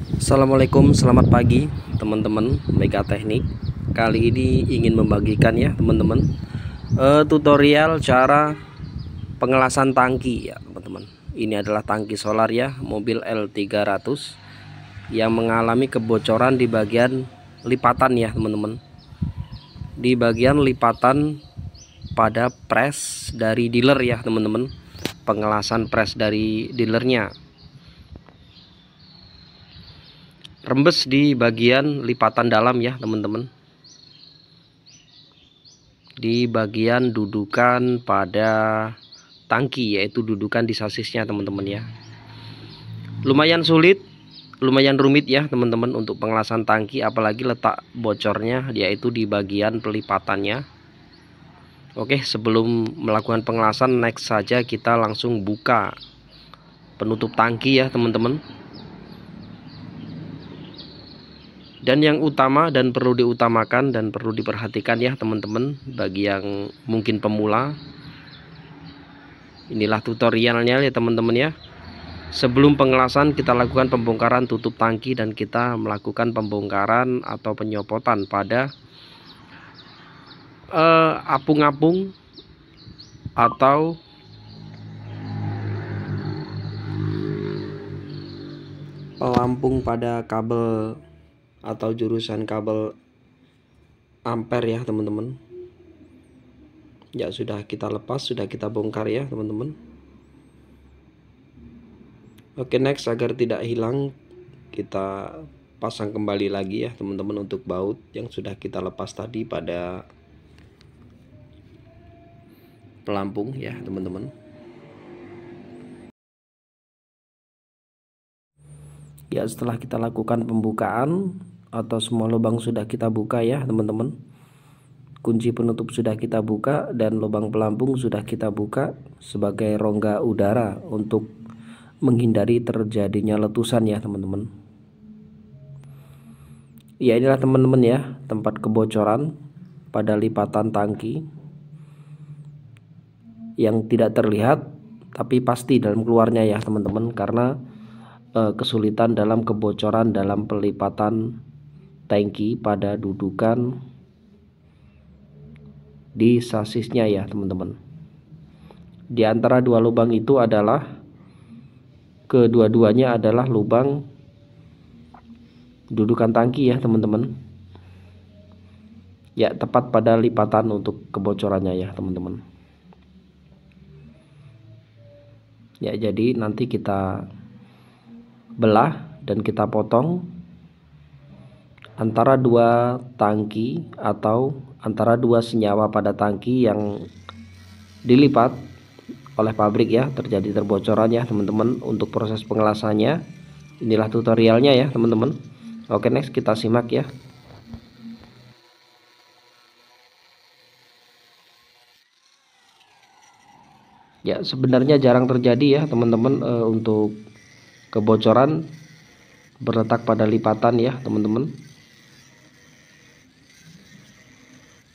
Assalamualaikum, selamat pagi teman-teman Mega Teknik. Kali ini ingin membagikan ya teman-teman tutorial cara pengelasan tangki ya teman-teman. Ini adalah tangki solar ya, mobil L300 yang mengalami kebocoran di bagian lipatan ya teman-teman. Di bagian lipatan pada pres dari dealer ya teman-teman. Pengelasan pres dari dealernya. Rembes di bagian lipatan dalam ya teman-teman, di bagian dudukan pada tangki, yaitu dudukan di sasisnya teman-teman ya. Lumayan sulit, lumayan rumit ya teman-teman untuk pengelasan tangki, apalagi letak bocornya yaitu di bagian pelipatannya. Oke, sebelum melakukan pengelasan, next saja kita langsung buka penutup tangki ya teman-teman. Dan yang utama dan perlu diutamakan dan perlu diperhatikan ya teman-teman, bagi yang mungkin pemula, inilah tutorialnya ya teman-teman ya. Sebelum pengelasan kita lakukan pembongkaran tutup tangki dan kita melakukan pembongkaran atau penyopotan pada apung-apung atau pelampung pada kabel atau jurusan kabel ampere ya teman-teman. Ya, sudah kita lepas, sudah kita bongkar ya teman-teman. Oke, next, agar tidak hilang kita pasang kembali lagi ya teman-teman untuk baut yang sudah kita lepas tadi pada pelampung ya teman-teman. Ya, setelah kita lakukan pembukaan atau semua lubang sudah kita buka ya teman-teman, kunci penutup sudah kita buka dan lubang pelampung sudah kita buka sebagai rongga udara untuk menghindari terjadinya letusan ya teman-teman. Ya, inilah teman-teman ya tempat kebocoran pada lipatan tangki yang tidak terlihat tapi pasti dalam keluarnya ya teman-teman, karena kesulitan dalam kebocoran dalam pelipatan tangki pada dudukan di sasisnya ya teman-teman. Di antara dua lubang itu adalah kedua-duanya adalah lubang dudukan tangki ya teman-teman. Ya, tepat pada lipatan untuk kebocorannya ya teman-teman. Ya, jadi nanti kita belah dan kita potong antara dua tangki atau antara dua senyawa pada tangki yang dilipat oleh pabrik ya, terjadi terbocoran ya teman-teman. Untuk proses pengelasannya inilah tutorialnya ya teman-teman. Oke, next kita simak ya. Ya, sebenarnya jarang terjadi ya teman-teman untuk kebocoran berletak pada lipatan ya teman-teman.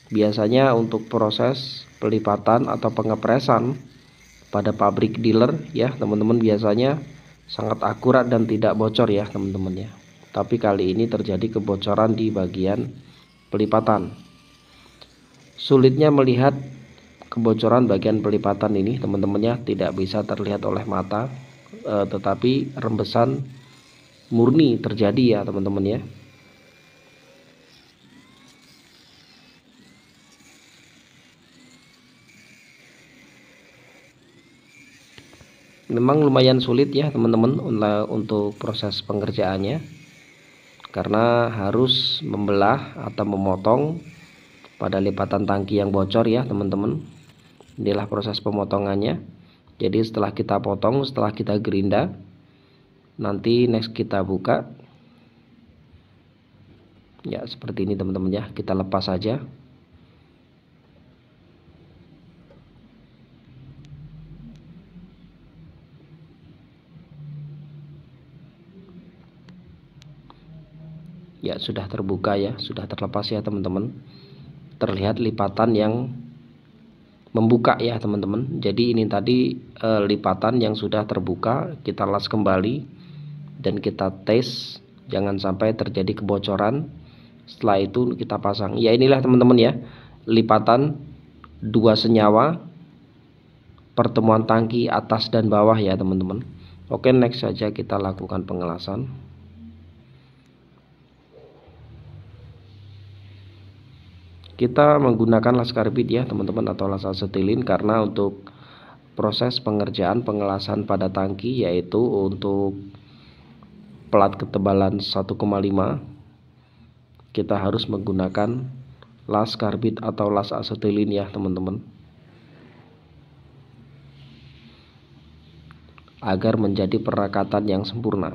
Biasanya untuk proses pelipatan atau pengepresan pada pabrik dealer ya teman-teman biasanya sangat akurat dan tidak bocor ya teman-teman ya. Tapi kali ini terjadi kebocoran di bagian pelipatan. Sulitnya melihat kebocoran bagian pelipatan ini teman-teman ya, tidak bisa terlihat oleh mata, tetapi rembesan murni terjadi ya teman-teman ya. Memang lumayan sulit ya teman-teman untuk proses pengerjaannya, karena harus membelah atau memotong pada lipatan tangki yang bocor ya teman-teman. Inilah proses pemotongannya. Jadi setelah kita potong, setelah kita gerinda, nanti next kita buka ya seperti ini teman-teman ya. Kita lepas saja. Ya, sudah terbuka ya, sudah terlepas ya teman-teman. Terlihat lipatan yang membuka ya teman-teman. Jadi ini tadi lipatan yang sudah terbuka, kita las kembali dan kita tes jangan sampai terjadi kebocoran. Setelah itu kita pasang. Ya inilah teman-teman ya, lipatan dua senyawa pertemuan tangki atas dan bawah ya teman-teman. Oke, next saja kita lakukan pengelasan. Kita menggunakan las karbit ya teman-teman, atau las asetilin, karena untuk proses pengerjaan pengelasan pada tangki, yaitu untuk plat ketebalan 1,5, kita harus menggunakan las karbit atau las asetilin ya teman-teman, agar menjadi perekatan yang sempurna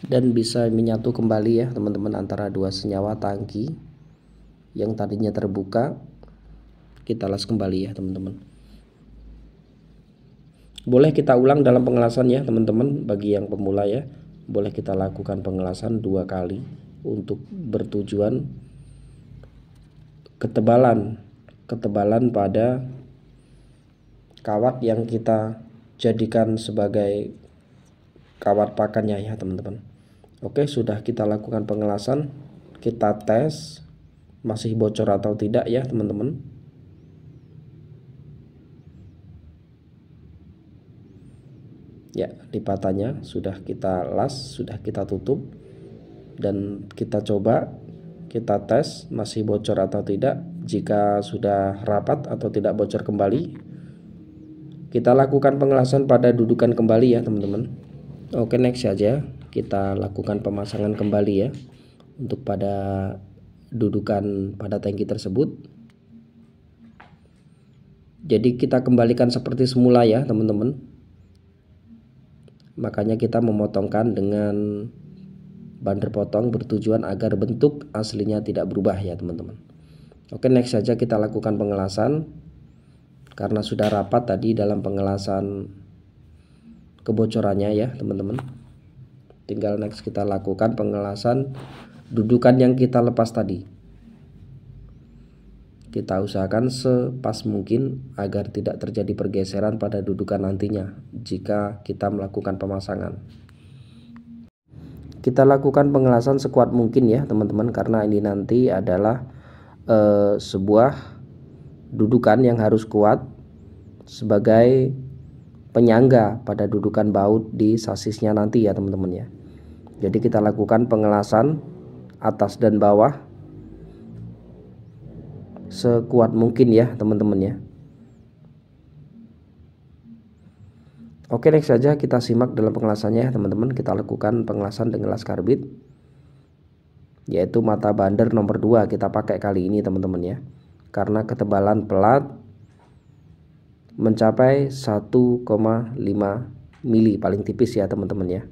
dan bisa menyatu kembali ya teman-teman antara dua senyawa tangki yang tadinya terbuka. Kita las kembali ya teman-teman. Boleh kita ulang dalam pengelasan ya teman-teman. Bagi yang pemula ya, boleh kita lakukan pengelasan 2 kali untuk bertujuan ketebalan pada kawat yang kita jadikan sebagai kawat pakannya ya teman-teman. Oke, sudah kita lakukan pengelasan, kita tes masih bocor atau tidak ya teman-teman. Ya, lipatannya sudah kita las, sudah kita tutup, dan kita coba, kita tes masih bocor atau tidak. Jika sudah rapat atau tidak bocor kembali, kita lakukan pengelasan pada dudukan kembali ya teman-teman. Oke, next saja kita lakukan pemasangan kembali ya untuk pada dudukan pada tangki tersebut. Jadi kita kembalikan seperti semula ya teman-teman. Makanya kita memotongkan dengan bander potong bertujuan agar bentuk aslinya tidak berubah ya teman-teman. Oke, next saja kita lakukan pengelasan. Karena sudah rapat tadi dalam pengelasan kebocorannya ya teman-teman. Tinggal next kita lakukan pengelasan dudukan yang kita lepas tadi. Kita usahakan sepas mungkin agar tidak terjadi pergeseran pada dudukan nantinya jika kita melakukan pemasangan. Kita lakukan pengelasan sekuat mungkin ya teman-teman, karena ini nanti adalah sebuah dudukan yang harus kuat sebagai penyangga pada dudukan baut di sasisnya nanti ya teman-teman ya. Jadi kita lakukan pengelasan atas dan bawah sekuat mungkin ya teman-teman ya. Oke, next saja kita simak dalam pengelasannya ya teman-teman. Kita lakukan pengelasan dengan las karbit, yaitu mata bander nomor 2 kita pakai kali ini teman-teman ya, karena ketebalan pelat mencapai 1,5 mili paling tipis ya teman-teman ya.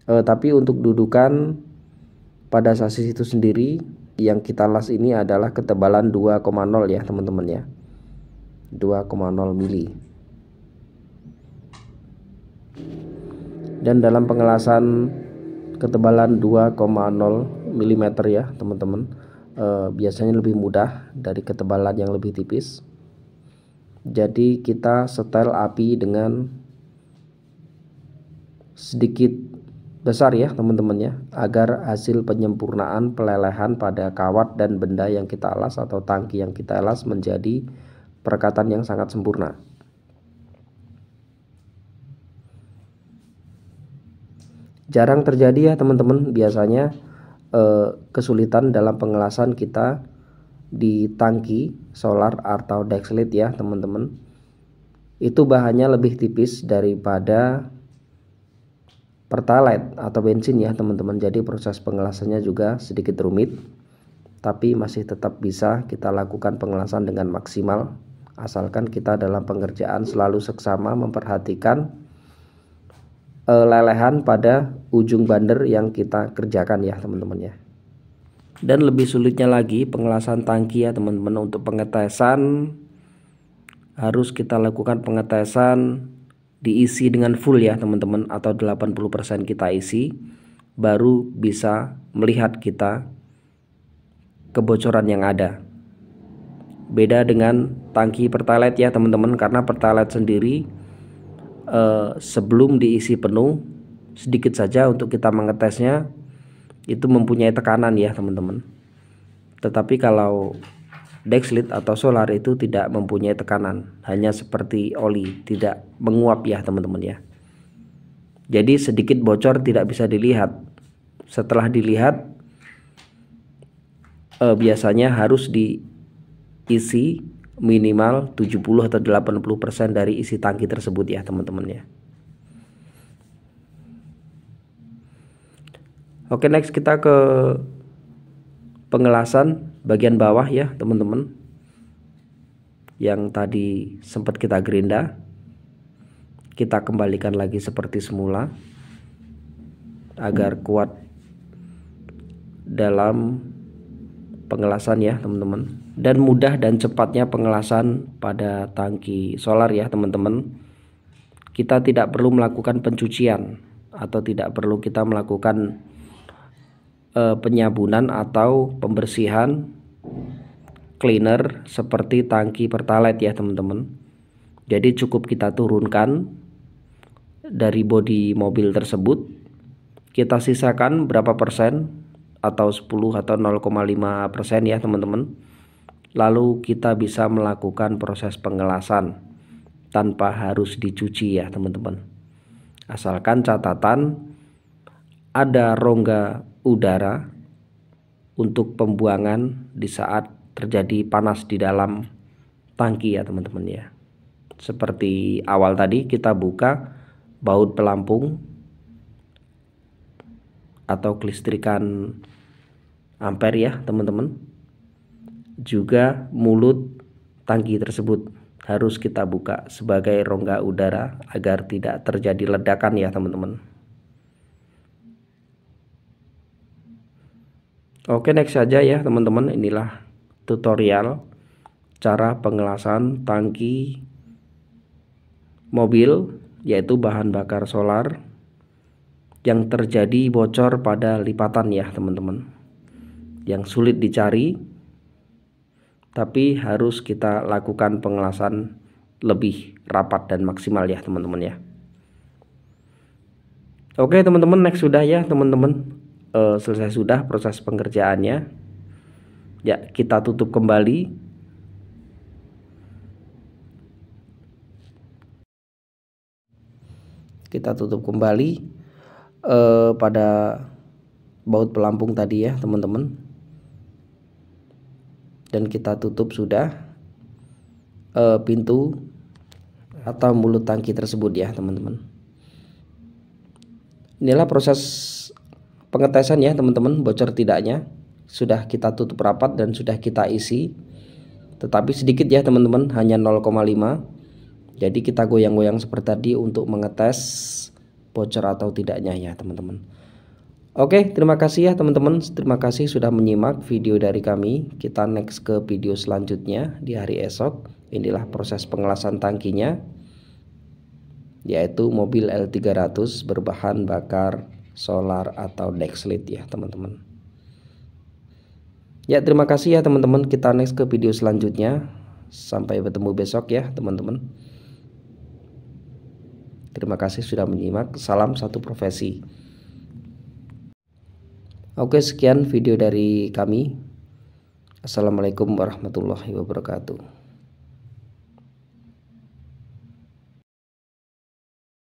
Tapi untuk dudukan pada sasis itu sendiri yang kita las ini adalah ketebalan 2,0 ya teman-teman ya, 2,0 mili. Dan dalam pengelasan ketebalan 2,0 mm ya teman-teman, biasanya lebih mudah dari ketebalan yang lebih tipis. Jadi kita setel api dengan sedikit besar ya teman-teman ya, agar hasil penyempurnaan pelelehan pada kawat dan benda yang kita las atau tangki yang kita las menjadi perekatan yang sangat sempurna. Jarang terjadi ya teman-teman, biasanya kesulitan dalam pengelasan kita di tangki solar atau dexlite ya teman-teman, itu bahannya lebih tipis daripada pertalite atau bensin ya teman-teman. Jadi proses pengelasannya juga sedikit rumit, tapi masih tetap bisa kita lakukan pengelasan dengan maksimal, asalkan kita dalam pengerjaan selalu seksama memperhatikan lelehan pada ujung bander yang kita kerjakan ya teman-teman ya. Dan lebih sulitnya lagi pengelasan tangki ya teman-teman. Untuk pengetesan harus kita lakukan pengetesan diisi dengan full ya teman-teman, atau 80% kita isi, baru bisa melihat kita kebocoran yang ada. Beda dengan tangki pertalite ya teman-teman, karena pertalite sendiri sebelum diisi penuh sedikit saja untuk kita mengetesnya itu mempunyai tekanan ya teman-teman. Tetapi kalau Dexlit atau solar itu tidak mempunyai tekanan, hanya seperti oli, tidak menguap ya teman-teman ya. Jadi sedikit bocor tidak bisa dilihat. Setelah dilihat biasanya harus diisi minimal 70 atau 80% dari isi tangki tersebut ya teman-teman ya. Oke, next kita ke pengelasan bagian bawah ya teman-teman, yang tadi sempat kita gerinda. Kita kembalikan lagi seperti semula agar kuat dalam pengelasan ya teman-teman, dan mudah dan cepatnya pengelasan pada tangki solar ya teman-teman. Kita tidak perlu melakukan pencucian atau tidak perlu kita melakukan penyabunan atau pembersihan cleaner seperti tangki Pertalite ya teman-teman. Jadi cukup kita turunkan dari bodi mobil tersebut, kita sisakan berapa persen atau 10 atau 0,5% ya teman-teman. Lalu kita bisa melakukan proses pengelasan tanpa harus dicuci ya teman-teman. Asalkan catatan ada rongga udara untuk pembuangan di saat terjadi panas di dalam tangki ya teman-teman ya. Seperti awal tadi kita buka baut pelampung atau kelistrikan ampere ya teman-teman. Juga mulut tangki tersebut harus kita buka sebagai rongga udara agar tidak terjadi ledakan ya teman-teman. Oke, next saja ya teman-teman. Inilah tutorial cara pengelasan tangki mobil, yaitu bahan bakar solar yang terjadi bocor pada lipatan ya teman-teman, yang sulit dicari, tapi harus kita lakukan pengelasan lebih rapat dan maksimal ya teman-teman ya. Oke teman-teman, next sudah ya teman-teman. Selesai sudah proses pengerjaannya ya. Kita tutup kembali. Pada baut pelampung tadi ya teman-teman, dan kita tutup sudah pintu atau mulut tangki tersebut ya teman-teman. Inilah proses pengetesan ya teman-teman, bocor tidaknya sudah kita tutup rapat dan sudah kita isi, tetapi sedikit ya teman-teman, hanya 0,5. Jadi kita goyang-goyang seperti tadi untuk mengetes bocor atau tidaknya ya teman-teman. Oke, terima kasih ya teman-teman. Terima kasih sudah menyimak video dari kami. Kita next ke video selanjutnya di hari esok. Inilah proses pengelasan tangkinya, yaitu mobil L300 berbahan bakar solar atau Dexlit ya teman-teman. Ya, terima kasih ya teman-teman. Kita next ke video selanjutnya. Sampai bertemu besok ya teman-teman. Terima kasih sudah menyimak. Salam satu profesi. Oke, sekian video dari kami. Assalamualaikum warahmatullahi wabarakatuh.